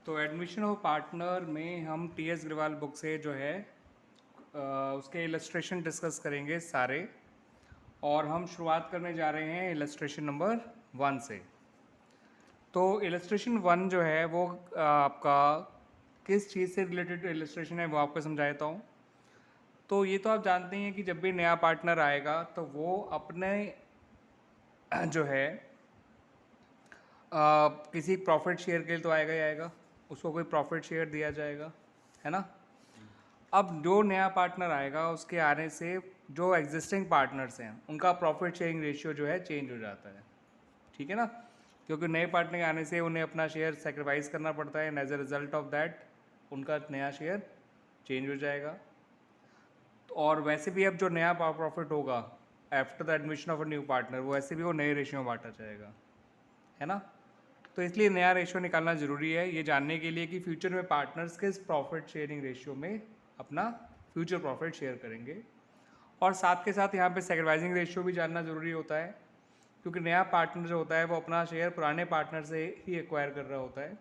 तो admission of partner में हम टी एस ग्रवाल बुक से जो है उसके इलस्ट्रेशन डिस्कस करेंगे सारे। और हम शुरुआत करने जा रहे हैं इलस्ट्रेशन नंबर 1 से। तो इलस्ट्रेशन 1 जो है वो आपका किस चीज़ से रिलेटेड इलस्ट्रेशन है वो आपको समझा देता हूँ। तो ये तो आप जानते हैं कि जब भी नया पार्टनर आएगा तो वो अपने जो है किसी प्रॉफिट शेयर के लिए तो आएगा ही आएगा, उसको कोई प्रॉफिट शेयर दिया जाएगा, है ना। अब जो नया पार्टनर आएगा उसके आने से जो एग्जिस्टिंग पार्टनर्स हैं उनका प्रॉफिट शेयरिंग रेशियो जो है चेंज हो जाता है, ठीक है ना। क्योंकि नए पार्टनर के आने से उन्हें अपना शेयर सेक्रीफाइस करना पड़ता है and as a result of that उनका नया शेयर चेंज हो जाएगा। और वैसे भी अब जो नया प्रॉफिट होगा after the admission of a new partner वो वैसे भी वो नए रेशियो में बांटा जाएगा, है ना। तो इसलिए नया रेशियो निकालना ज़रूरी है ये जानने के लिए कि फ्यूचर में पार्टनर्स किस प्रॉफिट शेयरिंग रेशियो में अपना फ्यूचर प्रॉफिट शेयर करेंगे। और साथ के साथ यहाँ पे सेक्रीफाइसिंग रेशियो भी जानना ज़रूरी होता है, क्योंकि नया पार्टनर जो होता है वो अपना शेयर पुराने पार्टनर से ही एक्वायर कर रहा होता है।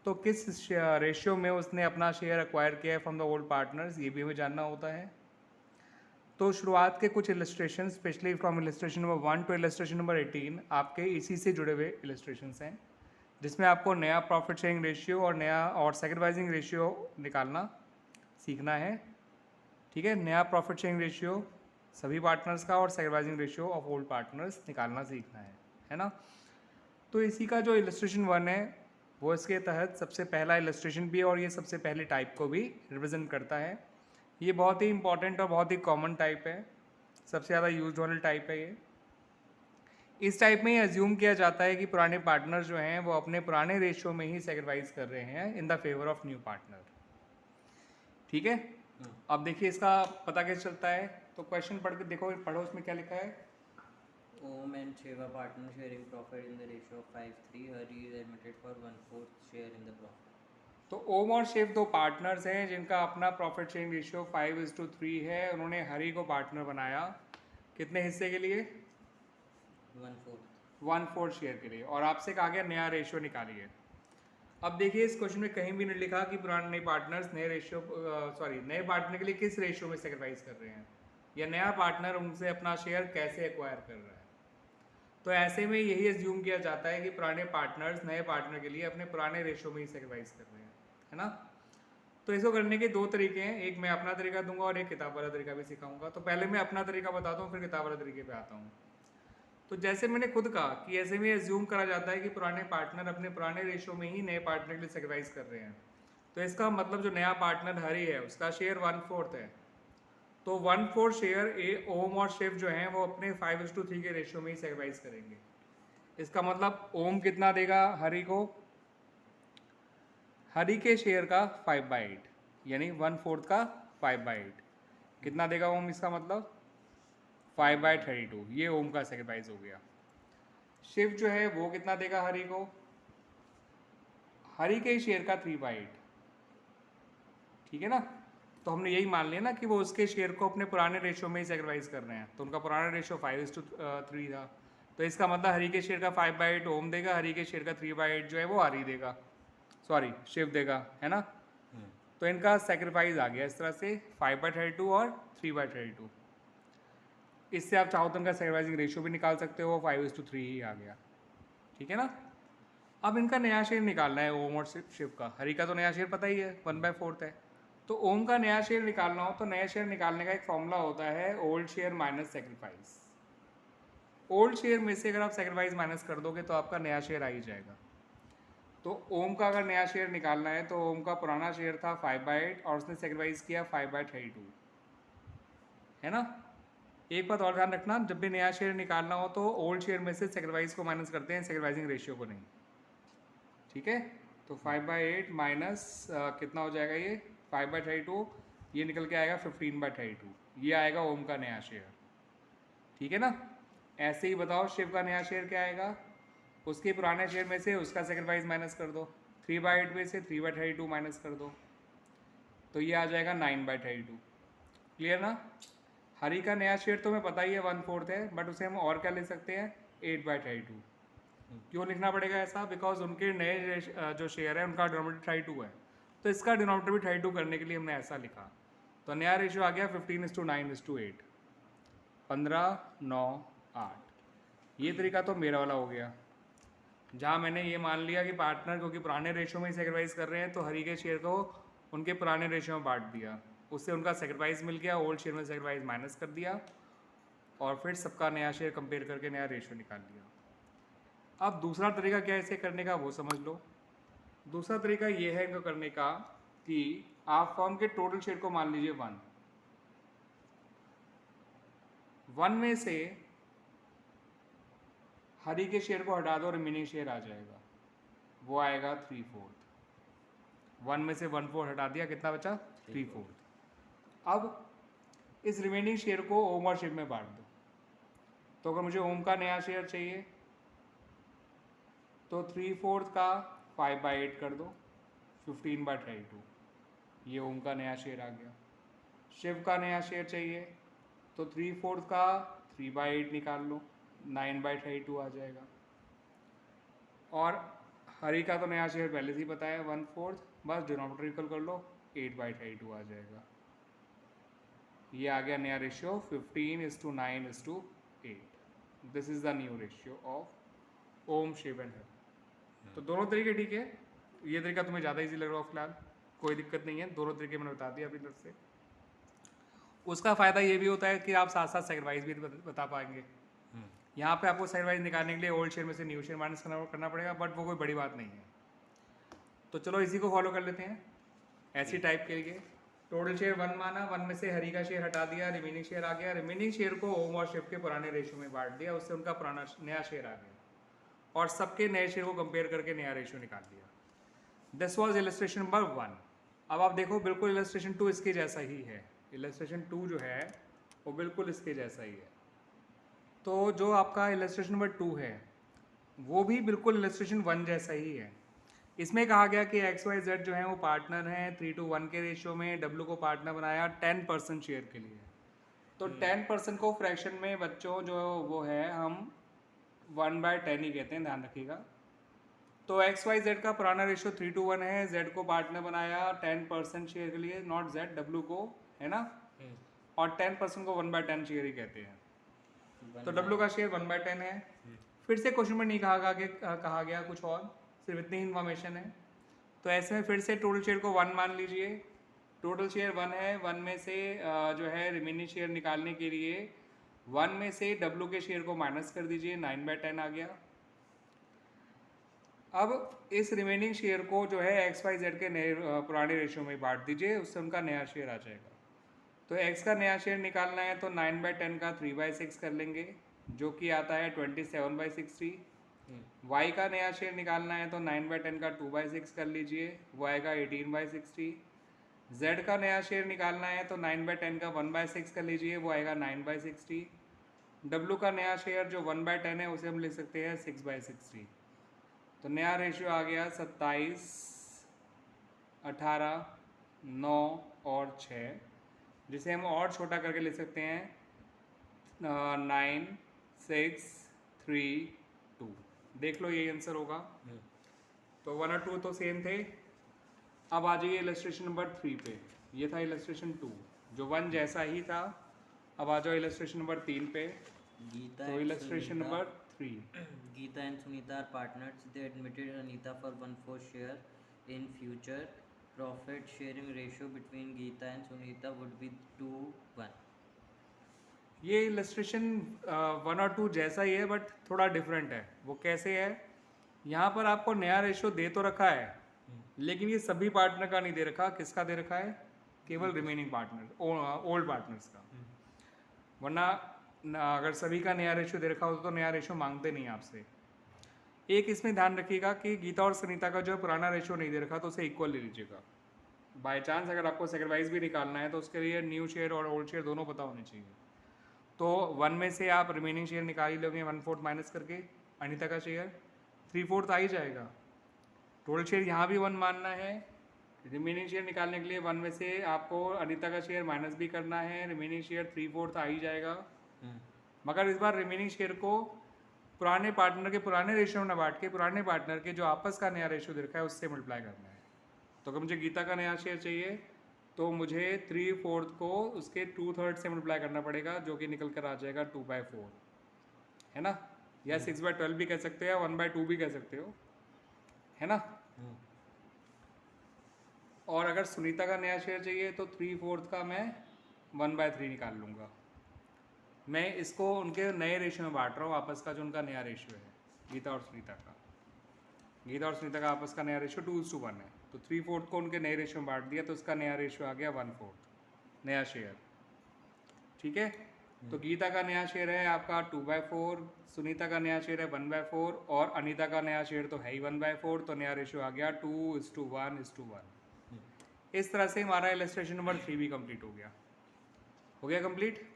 तो किस रेशियो में उसने अपना शेयर एक्वायर किया है फ्रॉम द ओल्ड पार्टनर्स ये भी हमें जानना होता है। तो शुरुआत के कुछ illustration specially from illustration number 1 to illustration number 18 आपके इसी से जुड़े हुए इलस्ट्रेशंस हैं, जिसमें आपको नया प्रॉफिट शेयरिंग रेशियो और नया और सेक्रीफाइसिंग रेशियो निकालना सीखना है, ठीक है। नया प्रॉफिट शेयरिंग रेशियो सभी पार्टनर्स का और sacrificing ratio of old partners निकालना सीखना है ना। तो इसी का जो इलस्ट्रेशन 1 है वो इसके तहत सबसे पहला इलस्ट्रेशन भी है और ये सबसे पहले टाइप को भी रिप्रेजेंट करता है। ये बहुत ही इंपॉर्टेंट और बहुत ही कॉमन टाइप है, सबसे ज़्यादा यूज वाला टाइप है ये। इस टाइप में ही एज्यूम किया जाता है कि पुराने पार्टनर जो हैं वो अपने पुराने रेशियो में ही सेक्रीफाइस कर रहे हैं in the favour of new partner, ठीक है। अब देखिए इसका पता कैसे चलता है, तो क्वेश्चन पढ़ के देखो, पढ़ो उसमें क्या लिखा है। Om and Shiva partner sharing profit in the ratio of 5:3. Hari is admitted for 1/4 share in the profit. तो ओम और शिव दो पार्टनर्स हैं जिनका अपना प्रॉफिट शेयरिंग रेशियो 5:3 है। उन्होंने हरि को पार्टनर बनाया कितने हिस्से के लिए? 1/4. 1/4 शेयर के लिए। और आपसे कहा गया नया रेशियो निकालिए। अब देखिए इस क्वेश्चन में कहीं भी नहीं लिखा कि पुराने पार्टनर्स नए रेशियो नए पार्टनर के लिए किस रेशियो में सेक्रीफाइस कर रहे हैं या नया पार्टनर उनसे अपना शेयर कैसे एक्वायर कर रहा है। तो ऐसे में यही एज्यूम किया जाता है कि पुराने पार्टनर्स नए पार्टनर के लिए अपने पुराने रेशियो में ही सेक्रीफाइस कर रहे हैं, है ना। तो इसको करने के दो तरीके हैं, एक मैं अपना तरीका दूंगा और एक किताब वाला तरीका भी सिखाऊंगा। तो पहले मैं अपना तरीका बताता हूँ फिर किताब वाला तरीके पे आता हूँ। तो जैसे मैंने खुद कहा कि ऐसे में एज्यूम करा जाता है कि पुराने पार्टनर अपने पुराने रेशियो में ही नए पार्टनर के लिए सेक्रीफाइस कर रहे हैं। तो इसका मतलब जो नया पार्टनर हरी है उसका शेयर 1/4 है। तो 1/4 शेयर ए ओम और शिव जो हैं वो अपने 5:3 के रेशियो में ही सेक्रीफाइस करेंगे। इसका मतलब ओम कितना देगा हरी को? हरी के शेयर का 5/8 यानी 1/4 का 5/8 कितना देगा ओम? इसका मतलब 5/32। ये ओम का सेक्रीफाइस हो गया। शिव जो है वो कितना देगा हरी को? हरी के शेयर का 3/8, ठीक है ना। तो हमने यही मान लिया ना कि वो उसके शेयर को अपने पुराने रेशियो में ही सेक्रीफाइस कर रहे हैं। तो उनका पुराना रेशियो 5:3 था। तो इसका मतलब हरी के शेयर का 5/8 ओम देगा, हरी के शेयर का 3/8 जो है वो हरी देगा, सॉरी शिव देगा, है ना। तो इनका सेक्रीफाइस आ गया इस तरह से 5/32 और 3/32। इससे आप चाहो तो इनका सेक्रीफाइसिंग रेशियो भी निकाल सकते हो, 5:3 ही आ गया, ठीक है ना। अब इनका नया शेयर निकालना है ओम और शिव का। हरी का तो नया शेयर पता ही है 1/4 है। तो ओम का नया शेयर निकालना हो तो नया शेयर निकालने का एक फॉर्मूला होता है old share minus sacrifice. Old share में से अगर आप सेक्रीफाइस माइनस कर दोगे तो आपका नया शेयर आ ही जाएगा। तो ओम का अगर नया शेयर निकालना है तो ओम का पुराना शेयर था 5/8 और उसने सेक्रीफाइस किया 5/32, है ना। एक बात और ध्यान रखना, जब भी नया शेयर निकालना हो तो ओल्ड शेयर में से सेक्रीफाइस को माइनस करते हैं, सेक्रीफाइसिंग रेशियो को नहीं, ठीक है। तो 5/8 माइनस कितना हो जाएगा ये 5/32, ये निकल के आएगा 15/32। ये आएगा ओम का नया शेयर, ठीक है ना। ऐसे ही बताओ शिव का नया शेयर क्या आएगा? उसके पुराने शेयर में से उसका सेक्रीफाइस माइनस कर दो, 3/8 में से 3/32 माइनस कर दो, तो ये आ जाएगा 9/32। क्लियर ना। हरी का नया शेयर तो हमें पता ही है 1/4 है, बट उसे हम और क्या ले सकते हैं 8/32। क्यों लिखना पड़ेगा ऐसा? बिकॉज उनके नए जो शेयर है उनका डिनोमिनेटर 32 है, तो इसका डिनोमिनेटर भी 32 करने के लिए हमने ऐसा लिखा। तो नया रेशियो आ गया 15:9:8, 15:9:8। ये तरीका तो मेरा वाला हो गया, जहाँ मैंने ये मान लिया कि पार्टनर क्योंकि पुराने रेशियो में ही सेक्रीफाइस कर रहे हैं, तो हरी के शेयर को उनके पुराने रेशियो में बांट दिया, उससे उनका सेक्रीफाइस मिल गया, ओल्ड शेयर में सेक्रीफाइस माइनस कर दिया, और फिर सबका नया शेयर कंपेयर करके नया रेशियो निकाल लिया। अब दूसरा तरीका क्या है इसे करने का, वो समझ लो। दूसरा तरीका ये है इनको करने का कि आप फर्म के टोटल शेयर को मान लीजिए 1 में से हरी के शेयर को हटा दो, रिमेनिंग शेयर आ जाएगा, वो आएगा 3/4। 1 में से 1/4 हटा दिया, कितना बचा? 3/4। अब इस रिमेनिंग शेयर को ओम और शिव में बांट दो। तो अगर मुझे ओम का नया शेयर चाहिए तो 3/4 का 5/8 कर दो, 15/32, ये ओम का नया शेयर आ गया। शिव का नया शेयर चाहिए तो 3/4 का 3/8 निकाल लो, 9/32 आ जाएगा। और हरी का तो नया शेयर पहले से ही पता है 1/4, बस डिनोमिनेटर इक्वल कर लो, 8/32 आ जाएगा। ये आ गया नया ratio 15:9:8। This is the new ratio of Om, Shiv and Har. तो दोनों तरीके ठीक है, ये तरीका तुम्हें ज़्यादा इजी लग रहा हो फिलहाल, कोई दिक्कत नहीं है, दोनों तरीके मैंने बता दिया अपनी तरफ से। उसका फ़ायदा ये भी होता है कि आप साथ साथ सेक्रीफाइस भी बता पाएंगे। यहाँ पे आपको सेक्रीफाइस निकालने के लिए ओल्ड शेयर में से न्यू शेयर माइनस करना पड़ेगा, बट वो कोई बड़ी बात नहीं है। तो चलो इसी को फॉलो कर लेते हैं। ऐसी टाइप के लिए टोटल शेयर 1 माना, 1 में से हरी का शेयर हटा दिया, रिमेनिंग शेयर आ गया, रिमेनिंग शेयर को ओम और शिव के पुराने रेशियो में बांट दिया, उससे उनका पुराना नया शेयर आ गया, और सबके नए शेयर को कंपेयर करके नया रेशियो निकाल दिया। This was illustration number 1। अब आप देखो बिल्कुल इलस्ट्रेशन 2 इसके जैसा ही है। इलस्ट्रेशन 2 जो है वो बिल्कुल इसके जैसा ही है। तो जो आपका इलस्ट्रेशन नंबर 2 है वो भी बिल्कुल इलस्ट्रेशन 1 जैसा ही है। इसमें कहा गया कि XYZ जो है वो पार्टनर हैं 3:1 के रेशियो में, W को पार्टनर बनाया 10% शेयर के लिए। तो 10% को फ्रैक्शन में बच्चों जो वो है हम 1/10 ही कहते हैं, ध्यान रखिएगा। तो XYZ का पुराना रेशियो 3:1 है, Z को पार्टनर बनाया 10% शेयर के लिए, नॉट Z, W को, है ना, और 10% को 1/10 शेयर ही कहते हैं। तो W का शेयर 1/10 है। फिर से क्वेश्चन में नहीं कहा गया कुछ और, सिर्फ इतनी इन्फॉर्मेशन है। तो ऐसे में फिर से टोटल शेयर को 1 मान लीजिए। टोटल शेयर 1 है, 1 में से जो है रिमेनिंग शेयर निकालने के लिए 1 में से W के शेयर को माइनस कर दीजिए, 9/10 आ गया। अब इस रिमेनिंग शेयर को जो है XYZ के नए पुराने रेशियो में बांट दीजिए, उससे उनका नया शेयर आ जाएगा। तो X का नया शेयर निकालना है तो 9/10 का 3/6 कर लेंगे, जो कि आता है 27/60। Y का नया शेयर निकालना है तो 9/10 का 2/6 कर लीजिए, वो आएगा 18/60। Z का नया शेयर निकालना है तो 9/10 का 1/6 कर लीजिए, वो आएगा 9/60। W का नया शेयर जो 1/10 है उसे हम लिख सकते हैं 6/60। तो नया रेशियो आ गया 27, 18, 9 और 6, जिसे हम और छोटा करके लिख सकते हैं 9, 6, 3, 2। देख लो यही आंसर होगा। तो 1 और 2 तो सेम थे। अब आ जाइए इलस्ट्रेशन नंबर 3 पे। ये था इलस्ट्रेशन 2 जो 1 जैसा ही था। अब आ जाओ इलस्ट्रेशन नंबर 3 पे। तो illustration number 3, Geeta and Sunita are partners. They admitted Anita for 1/4 share. In future, profit sharing ratio between Geeta and Sunita would be 2:1. ये इलस्ट्रेशन 1 और 2 जैसा ही है बट थोड़ा डिफरेंट है। वो कैसे है, यहाँ पर आपको नया रेशियो दे तो रखा है, लेकिन ये सभी पार्टनर का नहीं दे रखा। किसका दे रखा है? केवल रिमेनिंग पार्टनर, ओल्ड पार्टनर्स का। वरना अगर सभी का नया रेशियो दे रखा होता तो नया रेशियो मांगते नहीं आपसे। एक इसमें ध्यान रखिएगा कि गीता और सुनीता का जो पुराना रेशियो नहीं दे रखा तो उसे इक्वल ले लीजिएगा। बाय चांस अगर आपको सेक्रीफाइस भी निकालना है तो उसके लिए न्यू शेयर और ओल्ड शेयर दोनों पता होने चाहिए। तो 1 में से आप रिमेनिंग शेयर निकाल ही लोगे 1/4 माइनस करके, अनीता का शेयर 3/4 आ ही जाएगा। टोटल शेयर यहाँ भी 1 मानना है। रिमेनिंग शेयर निकालने के लिए 1 में से आपको अनीता का शेयर माइनस भी करना है, रिमेनिंग शेयर 3/4 आ ही जाएगा। मगर इस बार रिमेनिंग शेयर को पुराने पार्टनर के पुराने रेशियो में ना बांट के पुराने पार्टनर के जो आपस का नया रेशियो दे रखा है उससे मल्टीप्लाई करना है। तो अगर मुझे गीता का नया शेयर चाहिए तो मुझे 3/4 को उसके 2/3 से मल्टीप्लाई करना पड़ेगा, जो कि निकल कर आ जाएगा 2/4, है ना, या 6/12 भी कह सकते हो या 1/2 भी कह सकते हो, है ना। और अगर सुनीता का नया शेयर चाहिए तो 3/4 का मैं 1/3 निकाल लूँगा। मैं इसको उनके नए रेशियो में बांट रहा हूँ, आपस का जो उनका नया रेशियो है गीता और सुनीता का। गीता और सुनीता का आपस का नया रेशियो 2:1 है, तो 3/4 को उनके नए रेशियो में बांट दिया तो उसका नया रेशियो आ गया 1/4 नया शेयर। ठीक है, तो गीता का नया शेयर है आपका 2/4, सुनीता का नया शेयर है 1/4 और अनीता का नया शेयर तो है ही 1/4, तो नया रेशियो आ गया 2:1:1। इस तरह से हमारा इलस्ट्रेशन नंबर 3 भी कंप्लीट हो गया कंप्लीट।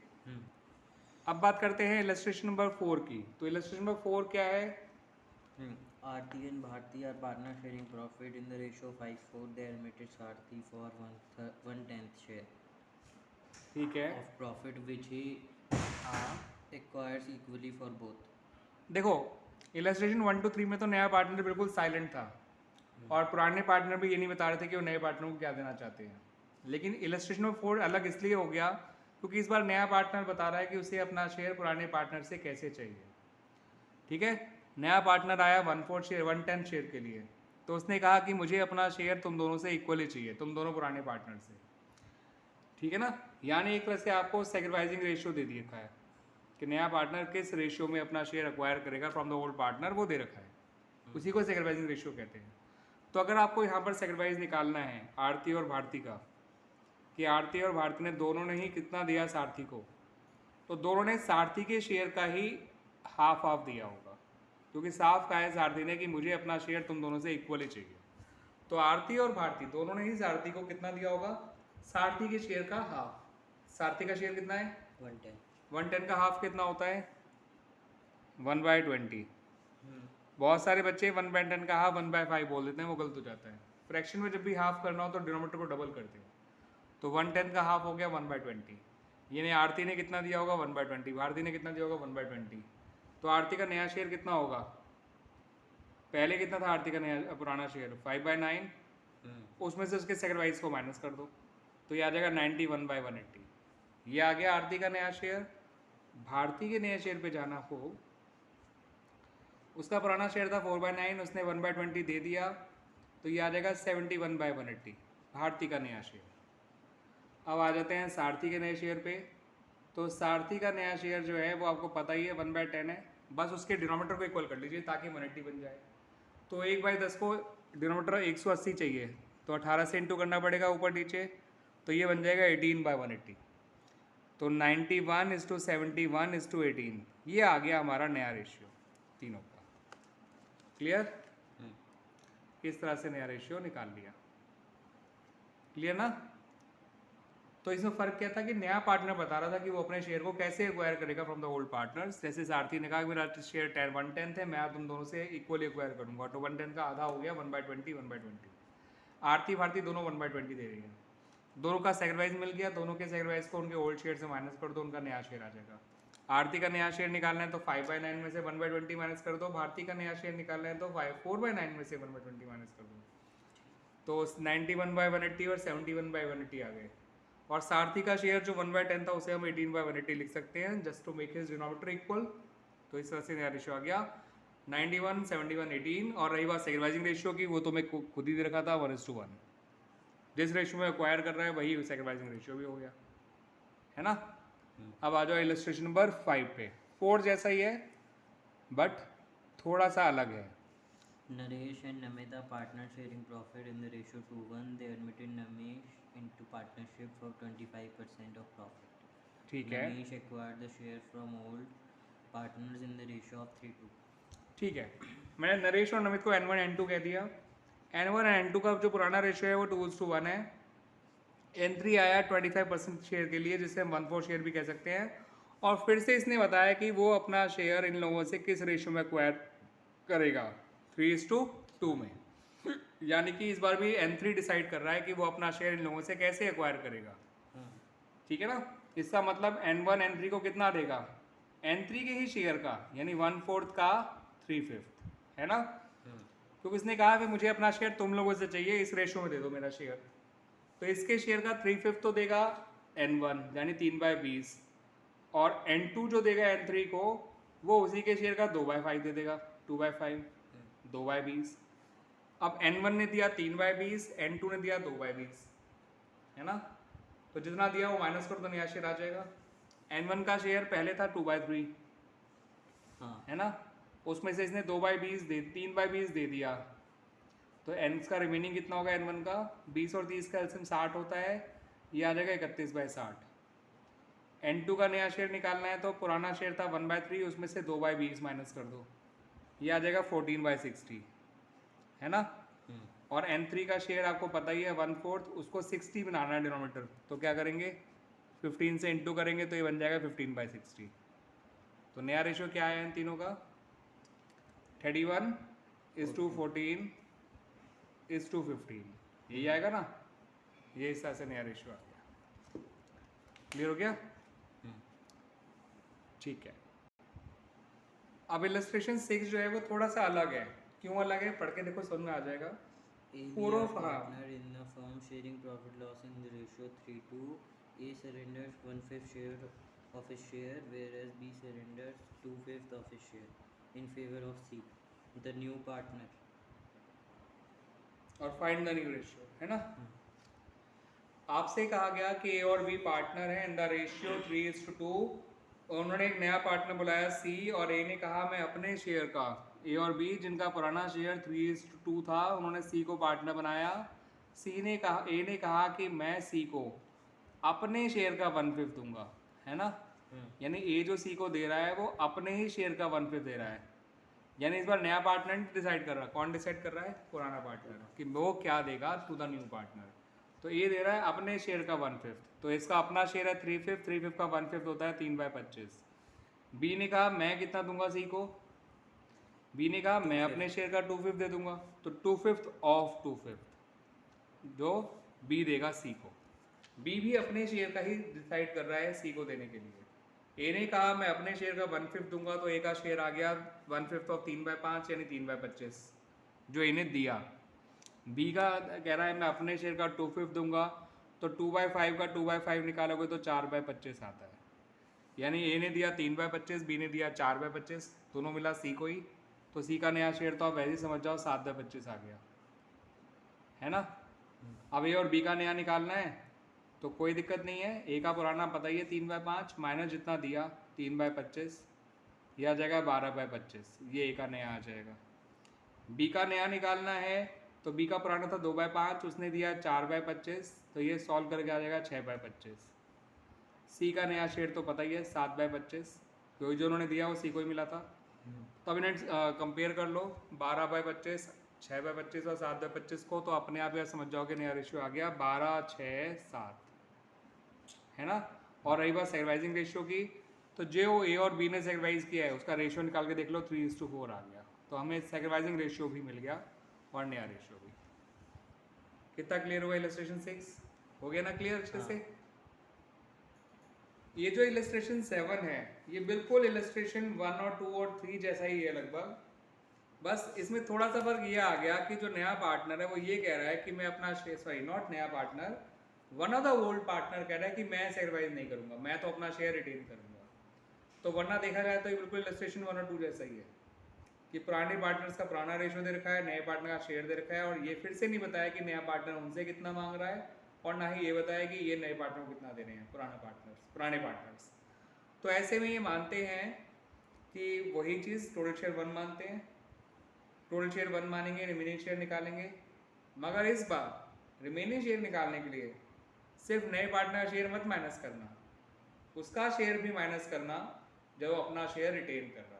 अब बात करते हैं इलस्ट्रेशन नंबर 4 की। तो इलस्ट्रेशन नंबर 4 क्या है? Aarti and Bharti are partner sharing profit in the ratio 5:4. They admitted Sarthi for 1/10 share ठीक है, of profit which he हाँ acquires equally for both. देखो इलस्ट्रेशन 1 to 3 में तो नया पार्टनर बिल्कुल साइलेंट था और पुराने पार्टनर भी ये नहीं बता रहे थे कि वो नए पार्टनर को क्या देना चाहते हैं। लेकिन इलस्ट्रेशन नंबर 4 अलग इसलिए हो गया क्योंकि इस बार नया पार्टनर बता रहा है कि उसे अपना शेयर पुराने पार्टनर से कैसे चाहिए। ठीक है, नया पार्टनर आया 1/4 शेयर 1/10 शेयर के लिए, तो उसने कहा कि मुझे अपना शेयर तुम दोनों से इक्वली चाहिए, तुम दोनों पुराने पार्टनर से। ठीक है ना, यानी एक तरह से आपको सैक्रिफाइसिंग रेशियो दे दिया है कि नया पार्टनर किस रेशियो में अपना शेयर एक्वायर करेगा फ्रॉम द ओल्ड पार्टनर, वो दे रखा है, उसी को सैक्रिफाइसिंग रेशियो कहते हैं। तो अगर आपको यहाँ पर सैक्रिफाइस निकालना है आरती और भारती का, कि आरती और भारती ने दोनों ने ही कितना दिया सारथी को, तो दोनों ने सारथी के शेयर का ही हाफ हाफ दिया होगा, क्योंकि साफ कहा है सारथी ने कि मुझे अपना शेयर तुम दोनों से इक्वली चाहिए। तो आरती और भारती दोनों ने ही सारथी को कितना दिया होगा? सारथी के शेयर का हाफ। सारथी का शेयर कितना है? 1/10. 1/10 का हाफ कितना होता है? 1/20। बहुत सारे बच्चे 1/10 का हाफ 1/5 बोल देते हैं, वो गलत हो जाता है। फ्रैक्शन में जब भी हाफ करना हो तो डिनोमिनेटर को डबल करते हैं। तो 1/10 का हाफ हो गया 1/20। यानी आरती ने कितना दिया होगा? 1/20। भारती ने कितना दिया होगा? 1/20। तो आरती का नया शेयर कितना होगा? पहले कितना था आरती का नया पुराना शेयर? 5/9। उसमें से उसके सैक्रिफाइस को माइनस कर दो तो ये आ जाएगा 91/180। ये आ गया आरती का नया शेयर। भारती के नए शेयर पे जाना हो, उसका पुराना शेयर था 4/9, उसने 1/20 दे दिया तो ये आ जाएगा 71/180 भारती का नया शेयर। अब आ जाते हैं सारथी के नए शेयर पे। तो सारथी का नया शेयर जो है वो आपको पता ही है 1/10 है, बस उसके डिनोमिनेटर को इक्वल कर लीजिए ताकि 180 बन जाए। तो 1/10 को डिनोमिनेटर 180 चाहिए तो 18 से इंटू करना पड़ेगा ऊपर नीचे, तो ये बन जाएगा 18/180। तो 91:71:18 ये आ गया हमारा नया रेशियो तीनों का। क्लियर? इस तरह से नया रेशियो निकाल लिया। क्लियर ना? तो इसमें फ़र्क क्या था कि नया पार्टनर बता रहा था कि वो अपने शेयर को कैसे एक्वायर करेगा फ्रॉम द ओल्ड पार्टनर्स। जैसे सारथी ने कहा कि मेरा शेयर 1/10 है, मैं तुम दोनों से इक्वली एक्वायर करूंगा, तो 1/10 का आधा हो गया 1/20 1/20। आरती भारती दोनों 1/20 दे रही है, दोनों का सैक्रिफाइस मिल गया, दोनों के सैक्रिफाइस को उनके ओल्ड शेयर से माइनस कर दो, उनका नया शेयर आ जाएगा। आरती का नया शेयर निकालना है तो 5/9 में से 1/20 माइनस कर दो, भारती का नया शेयर निकालना है तो 4/9 में से 1/20 माइनस कर दो, तो 91/180 और 71/180 आ गए। और सारथी का शेयर जो 1/10 था उसे हम 18/180 लिख सकते हैं just to make his denominator equal. तो इस तरह से नया रेशियो आ गया 91 71 18। और रही बात सैक्रिफाइसिंग रेशियो की, वो तो मैं खुद ही दे रखा था 1:1। जिस रेशियो में एक्वायर कर रहा है वही सैक्रिफाइसिंग रेशियो भी हो गया, है ना। अब आ जाओ इलस्ट्रेशन नंबर 5 पे। 4 जैसा ही है बट थोड़ा सा अलग है। Naresh and Namita partner sharing profit in the ratio 2:1. They admitted Namesh into partnership for 25% of profit. ठीक है, Namesh acquired the share from old partners in the ratio of 3:2. ठीक है, मैंने नरेश और नमित को N1 N2 कह दिया। N1 और N2 का जो पुराना रेशियो है वो 2:1 है। N3 आया 25% शेयर के लिए, जिसे हम 1/4 शेयर भी कह सकते हैं। और फिर से इसने बताया कि वो अपना शेयर इन लोगों से किस रेशियो में एक्वायर करेगा, 3:2 में। यानी कि इस बार भी N3 डिसाइड कर रहा है कि वो अपना शेयर इन लोगों से कैसे एक्वायर करेगा। ठीक है ना, इसका मतलब N1 N3 को कितना देगा? N3 के ही शेयर का, यानी 1/4 का 3/5, है ना? क्योंकि इसने कहा कि मुझे अपना शेयर तुम लोगों से चाहिए, इस रेशो में दे दो मेरा शेयर। तो इसके शेयर का 3/5 तो देगा N1 यानी 3/20, और N2 जो देगा N3 को वो उसी के शेयर का 2/5 दे देगा, 2/5, 2/20। अब N1 ने दिया 3/20, N2 ने दिया 2/20, है ना? तो जितना दिया वो माइनस करो तो नया शेयर आ जाएगा। N1 का शेयर पहले था 2/3, हाँ है ना? उसमें से इसने 3/20 दे दिया, तो एन का रिमेनिंग कितना होगा N1 का? 20 और 30 का एलसीएम 60 होता है, ये आ जाएगा 31/60। N2 का नया शेयर निकालना है तो पुराना शेयर था 1/3, उसमें से 2/20 माइनस कर दो, ये आ जाएगा 14/60, है ना? और N3 का शेयर आपको पता ही है 1/4, उसको 60 बनाना है डिनोमिनेटर, तो क्या करेंगे? 15 से इंटू करेंगे तो ये बन जाएगा 15/60। तो नया रेशो क्या है इन तीनों का? 31:14:15, यही आएगा ना? ये इस तरह से नया रेशो आ गया। क्लियर हो गया? ठीक है। अब इलस्ट्रेशन 6 जो है वो थोड़ा सा अलग है। क्यों अलग है? पढ़ के देखो, समझ में आ जाएगा। Four of partner in the firm sharing profit loss in the ratio 3:2. A surrenders 1/5 share of his share, whereas B surrenders 2/5 of his share in favor of C, the new partner. और find the new ratio, है ना? आपसे कहा गया कि ए और B partner है in the ratio 3:2। उन्होंने एक नया पार्टनर बुलाया सी, और ए ने कहा मैं अपने शेयर का, ए और बी जिनका पुराना शेयर 3:2 था, उन्होंने सी को पार्टनर बनाया। सी ने कहा, ए ने कहा कि मैं सी को अपने शेयर का 1/5 दूंगा, है ना? यानी ए जो सी को दे रहा है वो अपने ही शेयर का 1/5 दे रहा है। यानी इस बार नया पार्टनर डिसाइड कर रहा है। कौन डिसाइड कर रहा है? पुराना पार्टनर, कि वो क्या देगा टू द न्यू पार्टनर। तो ये दे रहा है अपने शेयर का 1/5, तो इसका अपना शेयर है 3/5, 3/5 का 1/5 होता है 3/25। बी ने कहा मैं कितना दूंगा सी को? बी ने कहा मैं अपने शेयर का 2/5 दे दूंगा, तो 2/5 ऑफ 2/5 जो बी देगा सी को। बी भी अपने शेयर का ही डिसाइड कर रहा है सी को देने के लिए। ए ने कहा मैं अपने शेयर का 1/5 दूंगा, तो ए का शेयर आ गया 1/5 ऑफ 3/5 यानी 3/25 जो इन्हें दिया। बी का कह रहा है मैं अपने शेयर का 2/5 दूंगा, तो 2/5 का 2/5 निकालोगे तो 4/25 आता है। यानी ए ने दिया 3/25, बी ने दिया 4/25, दोनों मिला सी को ही, तो सी का नया शेयर तो आप वैसे ही समझ जाओ 7/25 आ गया, है ना? अब ए और बी का नया निकालना है तो कोई दिक्कत नहीं है। ए का पुराना पता ही है 3/5 माइनस जितना दिया 3/25, यह आ जाएगा 12/25, ये ए का नया आ जाएगा। बी का नया निकालना है तो बी का पुराना था 2/5, उसने दिया 4/25, तो ये सॉल्व करके आ जाएगा 6/25। सी का नया शेयर तो पता ही है 7/25, क्योंकि जो उन्होंने दिया वो सी को ही मिला था। तो अब इन्हें कंपेयर कर लो, 12/25, 6/25 और 7/25 को, तो अपने आप यह समझ जाओ कि नया रेशियो आ गया 12:6:7, है ना? और रही बात सेक्रीफाइसिंग रेशियो की, तो जो ए और बी ने सेक्रीफाइस किया है उसका रेशियो निकाल के देख लो 3:4 आ गया, तो हमें सेक्रीफाइसिंग रेशियो भी मिल गया और नया रेशियो भी। कितना क्लियर हुआ इलस्ट्रेशन 6? हो गया ना क्लियर अच्छे से? ये जो इलस्ट्रेशन 7 है ये बिल्कुल इलस्ट्रेशन 1 और 2 और 3 जैसा ही है लगभग, बस इसमें थोड़ा सा फर्क ये आ गया कि जो नया पार्टनर है वो ये कह रहा है कि मैं अपना शेयर, सॉरी नॉट नया partner, one of the old partner कह रहा है कि मैं सेक्रीफाइस नहीं करूंगा, मैं तो अपना शेयर रिटेन करूंगा। तो वरना देखा जाए तो ये बिल्कुल इलस्ट्रेशन 1 और 2 जैसा ही है कि पुराने पार्टनर्स का पुराना रेशियो दे रखा है, नए पार्टनर का शेयर दे रखा है, और ये फिर से नहीं बताया कि नया पार्टनर उनसे कितना मांग रहा है, और ना ही ये बताया कि ये नए पार्टनर को कितना दे रहे हैं पुराने पार्टनर्स। तो ऐसे में ये मानते हैं कि वही चीज़ टोटल शेयर 1 मानते हैं, टोटल शेयर 1 मानेंगे, रिमेनिंग शेयर निकालेंगे। मगर इस बार रिमेनिंग शेयर निकालने के लिए सिर्फ नए पार्टनर का शेयर मत माइनस करना, उसका शेयर भी माइनस करना जब वो अपना शेयर रिटेन कर रहा है।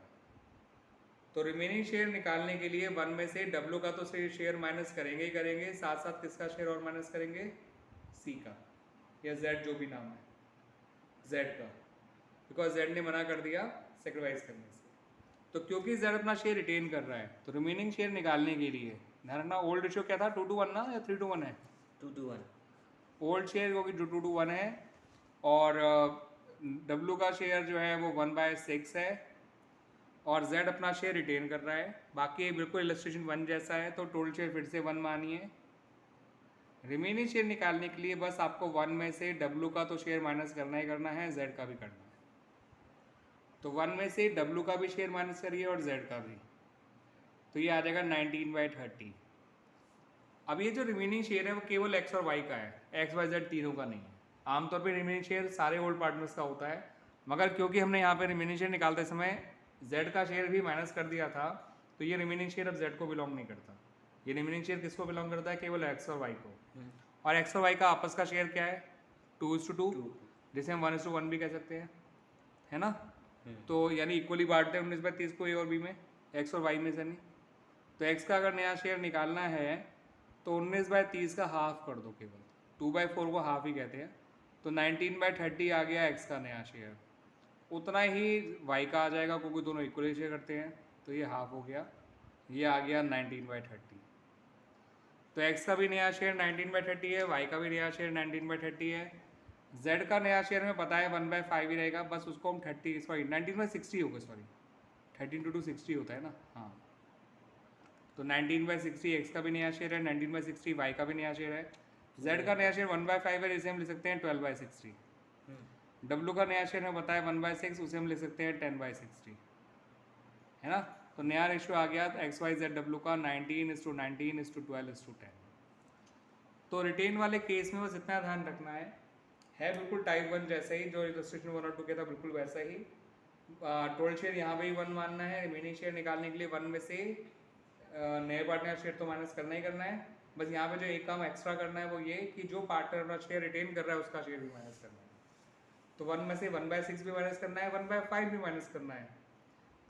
तो रिमेनिंग शेयर निकालने के लिए 1 में से W का तो शेयर माइनस करेंगे ही करेंगे, साथ साथ किसका शेयर और माइनस करेंगे? C का, या Z जो भी नाम है, Z का, बिकॉज Z ने मना कर दिया सेक्रीफाइस करने से। तो क्योंकि Z अपना शेयर रिटेन कर रहा है तो रिमेनिंग शेयर निकालने के लिए ध्यान रखना, ओल्ड रेशियो क्या था 2:1 ना, या 3:1 है? 2:1। ओल्ड शेयर क्योंकि 2:1 है, और डब्लू का शेयर जो है वो 1/6 है और जेड अपना शेयर रिटेन कर रहा है। बाकी बिल्कुल इलस्ट्रेशन 1 जैसा है, तो टोटल शेयर फिर से 1 मानिए। रिमेनिंग शेयर निकालने के लिए बस आपको 1 में से डब्लू का तो शेयर माइनस करना ही करना है, जेड का भी करना है। तो 1 में से डब्लू का भी शेयर माइनस करिए और जेड का भी, तो ये आ जाएगा 19/30। अब ये जो रिमेनिंग शेयर है वो केवल एक्स और वाई का है, एक्स वाई जेड तीनों का नहीं है। आमतौर पे रिमेनिंग शेयर सारे ओल्ड पार्टनर्स का होता है, मगर क्योंकि हमने यहाँ पे रिमेनिंग शेयर निकालते समय जेड का शेयर भी माइनस कर दिया था, तो ये रिमेनिंग शेयर अब जेड को बिलोंग नहीं करता। ये रिमेनिंग शेयर किसको बिलोंग करता है? केवल एक्स और वाई को। और एक्स और वाई का आपस का शेयर क्या है? 2:2, जिसे हम 1:1 भी कह सकते हैं, है ना। तो यानी इक्वली बांटते हैं 19/30 को ए और बी में, एक्स और वाई में से नहीं। तो एक्स का अगर नया शेयर निकालना है तो 19/30 का हाफ कर दो, केवल 2/4 को हाफ ही कहते हैं। तो 19/30 आ गया एक्स का नया शेयर, उतना ही वाई का आ जाएगा क्योंकि दोनों इक्वली शेयर करते हैं, तो ये हाफ हो गया, ये आ गया 19/30। तो एक्स का भी नया शेयर 19/30 है, वाई का भी नया शेयर 19/30 है। जेड का नया शेयर हमें पता है 1/5 ही रहेगा, बस उसको हम 19/60 होगा, 13 × 2 60 होता है ना, हाँ। तो 19/60 एक्स का भी नया शेयर है, 19/60 वाई का भी नया शेयर है। जेड का नया शेयर 1/5 है, जिसे हम लिख सकते हैं 12/60। डब्लू का नया शेयर हमें पता है 1/6, उसे हम लिख सकते हैं 10/60, है ना। तो नया रेशियो आ गया एक्स वाई जेड डब्लू का 19:19:12:10। तो रिटेन वाले केस में बस इतना ध्यान रखना है बिल्कुल टाइप 1 जैसे ही, जो इलस्ट्रेशन 1 और 2 के था बिल्कुल वैसा ही। टोटल शेयर यहाँ पे ही 1 मानना है। रिमेनिंग शेयर निकालने के लिए 1 में से नए पार्टनर शेयर तो माइनस करना ही करना है। बस यहाँ पे जो एक काम एक्स्ट्रा करना है वो ये कि जो पार्टनर अपना शेयर रिटेन कर रहा है उसका शेयर भी माइनस करना है। तो 1 में से 1/6 भी माइनस करना है, 1/5 भी माइनस करना है।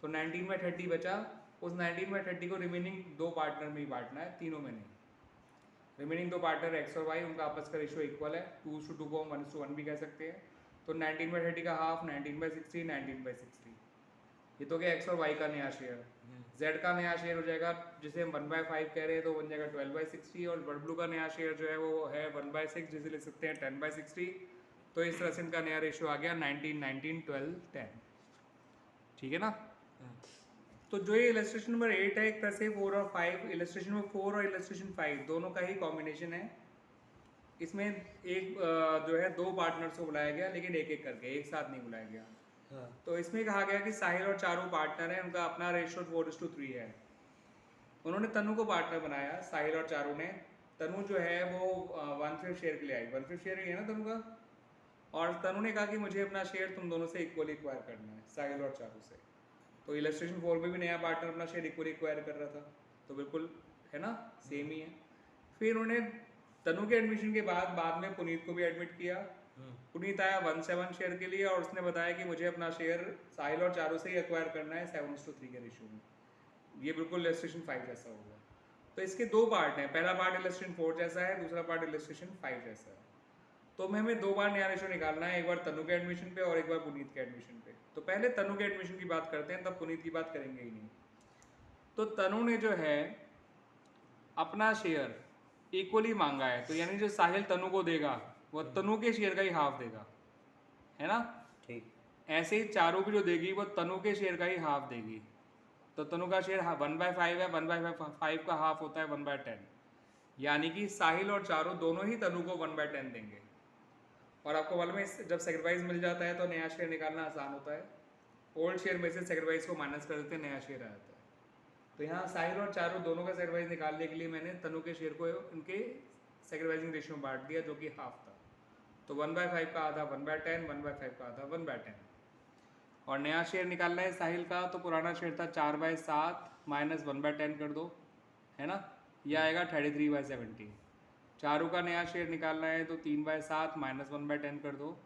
तो 19/30 बचा, उस 19/30 को रिमेनिंग दो पार्टनर में ही बांटना है, तीनों में नहीं। रिमेनिंग दो पार्टनर एक्स और वाई, उनका आपस का रेशियो इक्वल है, 2:2 को हम 1:1 भी कह सकते हैं। तो 19/30 का हाफ 19/60, 19/60। ये तो क्या एक्स और वाई का नया शेयर। जेड का नया शेयर हो जाएगा, जिसे हम 1/5 कह रहे हैं, तो बन जाएगा 12/60। और डब्लू का नया शेयर जो है वो है 1/6, जिसे लिख सकते हैं 10/60। तो इस तरह से इनका नया रेशियो आ गया 19, 19, 12, 10। ठीक है ना। तो जो ये इलस्ट्रेशन नंबर 8 है, एक तरह से 4 और 5, इलस्ट्रेशन नंबर 4 और इलस्ट्रेशन 5 दोनों का ही कॉम्बिनेशन है। इसमें एक जो है दो पार्टनर्स को बुलाया गया, लेकिन एक एक करके, एक साथ नहीं बुलाया गया। तो इसमें कहा गया कि साहिल और चारू पार्टनर है, उनका अपना रेशियो 4:3 है। उन्होंने तनु को पार्टनर बनाया, साहिल और चारू ने। तनु जो है वो 1/5 शेयर के लिए आई, 1/5 शेयर ही है ना तनु का। और तनु ने कहा कि मुझे अपना शेयर तुम दोनों से इक्वली एक्वायर करना है, साहिल और चारू से। तो इलस्ट्रेशन 4 में भी नया पार्टनर अपना शेयर इक्वली एक्वायर कर रहा था, तो बिल्कुल है ना, सेम ही है। फिर उन्होंने तनु के एडमिशन के बाद में पुनीत को भी एडमिट किया। पुनीत आया 1/7 शेयर के लिए और उसने बताया कि मुझे अपना शेयर साहिल और चारू से ही एक्वायर करना है 7:3 के रेशियो में। ये बिल्कुल इलस्ट्रेशन 5 जैसा होगा। तो इसके दो पार्ट हैं, पहला पार्ट इलस्ट्रेशन 4 जैसा है, दूसरा पार्ट इलस्ट्रेशन 5 जैसा है। तो हमें दो बार नया रेशियो निकालना है, एक बार तनु के एडमिशन पे और एक बार पुनीत के एडमिशन पे। तो पहले तनु के एडमिशन की बात करते हैं, तब पुनीत की बात करेंगे ही नहीं। तो तनु ने जो है अपना शेयर इक्वली मांगा है, तो यानी जो साहिल तनु को देगा वो तनु के शेयर का ही हाफ देगा, है ना। ठीक। ऐसे ही चारू भी जो देगी वो तनु के शेयर का ही हाफ देगी। तो तनु का शेयर 1/5 है, 1/5 का हाफ होता है 1/10। यानी कि साहिल और चारू दोनों ही तनु को 1/10 देंगे। और आपको मालूम है जब सेक्रीफाइस मिल जाता है तो नया शेयर निकालना आसान होता है। ओल्ड शेयर में से सेक्रीफाइस को माइनस कर देते हैं, नया शेयर आ जाता है। तो यहाँ साहिल और चारू दोनों का सेक्रीफाइस निकालने के लिए मैंने तनु के शेयर को इनके सेक्रीफाइसिंग रेशियो में बांट दिया, जो कि हाफ था। तो 1/5 का आधा 1/10, 1/5 का आधा 1/10। और नया शेयर निकालना है साहिल का, तो पुराना शेयर था 4/7 माइनस 1/10 कर दो, है ना, यह आएगा 33/70। चारू का नया शेयर निकालना है तो 3/7 माइनस 1/10 कर दो,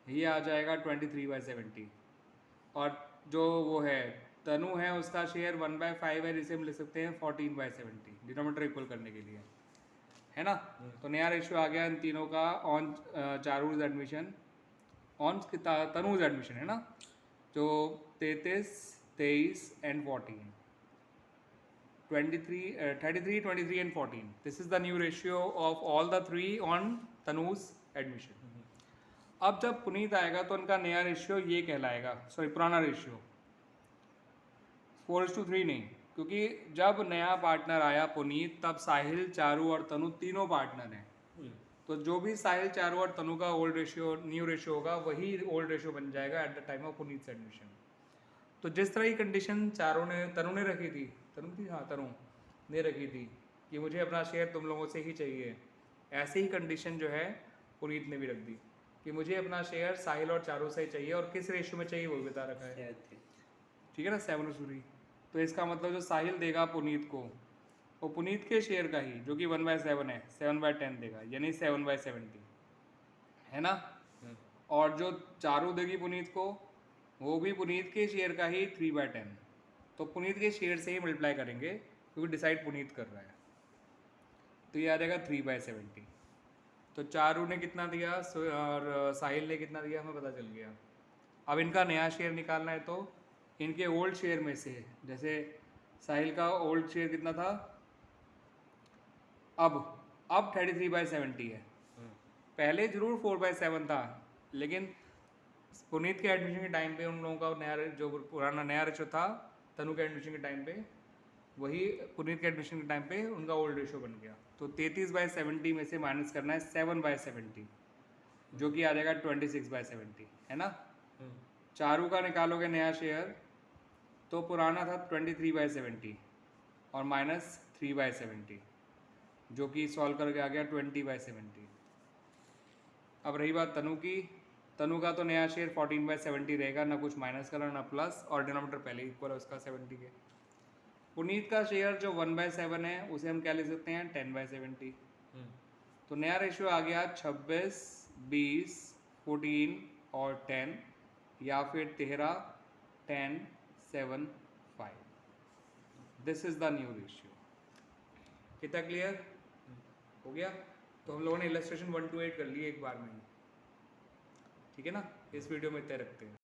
ये आ जाएगा 23/70। और जो वो है तनु है उसका शेयर 1/5 है, जिसे हम लिख सकते हैं 14/70, डिनोमिनेटर इक्वल करने के लिए, है ना। तो नया रेशियो आ गया इन तीनों का on Charu's admission, on Tanuj admission, है ना, जो 33, 23 and 14, 33, 23 and 14. This is the new ratio of all the three on Tanu's admission. अब जब पुनीत आएगा तो उनका नया रेशियो ये कहलाएगा, सॉरी पुराना रेशियो 4:3 नहीं, क्योंकि जब नया पार्टनर आया पुनीत तब साहिल, चारू और तनु तीनों पार्टनर हैं। तो जो भी साहिल, चारू और तनु का ओल्ड रेशियो न्यू रेशियो होगा वही ओल्ड रेशियो बन जाएगा at the time of Puneet admission. तो जिस तरह की कंडीशन तनु ने रखी थी, तनु ने रखी थी कि मुझे अपना शेयर तुम लोगों से ही चाहिए, ऐसी ही कंडीशन जो है पुनीत ने भी रख दी कि मुझे अपना शेयर साहिल और चारू से ही चाहिए, और किस रेशियो में चाहिए वो भी बता रखा है, ठीक है ना, 7:3। तो इसका मतलब जो साहिल देगा पुनीत को, वो पुनीत के शेयर का ही, जो कि 1/7 है, 7/10 देगा, यानी 7/70, है ना। और जो चारू देगी पुनीत को, वो भी पुनीत के शेयर का ही 3/10। तो पुनीत के शेयर से ही मल्टीप्लाई करेंगे क्योंकि डिसाइड पुनीत कर रहा है। तो ये आ जाएगा 3/70। तो चारू ने कितना दिया और साहिल ने कितना दिया हमें पता चल गया। अब इनका नया शेयर निकालना है, तो इनके ओल्ड शेयर में से, जैसे साहिल का ओल्ड शेयर कितना था, अब 33/70 है। पहले जरूर 4/7 था, लेकिन पुनीत के एडमिशन के टाइम पे उन लोगों का नया जो पुराना नया रेशो था तनु के एडमिशन के टाइम पे, वही पुनीत के एडमिशन के टाइम पे उनका ओल्ड रेशो बन गया। तो 33/70 में से माइनस करना है 7/70, जो कि आ जाएगा 26/70, है ना। चारू का निकालोगे नया शेयर, तो पुराना था 23/70 और माइनस 3/70, जो कि सॉल्व करके आ गया 20/70। अब रही बात तनु की, तनु का तो नया शेयर 14/70 रहेगा, ना कुछ माइनस करना ना प्लस, और डिनोमिनेटर पहले इक्वल है उसका 70 के। पुनीत का शेयर जो 1/7 है उसे हम क्या ले सकते हैं 10/70। तो नया रेशियो आ गया 26, 20, 14 और 10, या फिर 13, 10, 7, 5। This is the new ratio. कितना क्लियर हो गया। तो हम लोगों ने इलस्ट्रेशन 1 to 8 कर ली एक बार में, ठीक है ना। इस वीडियो में इतना रखते हैं।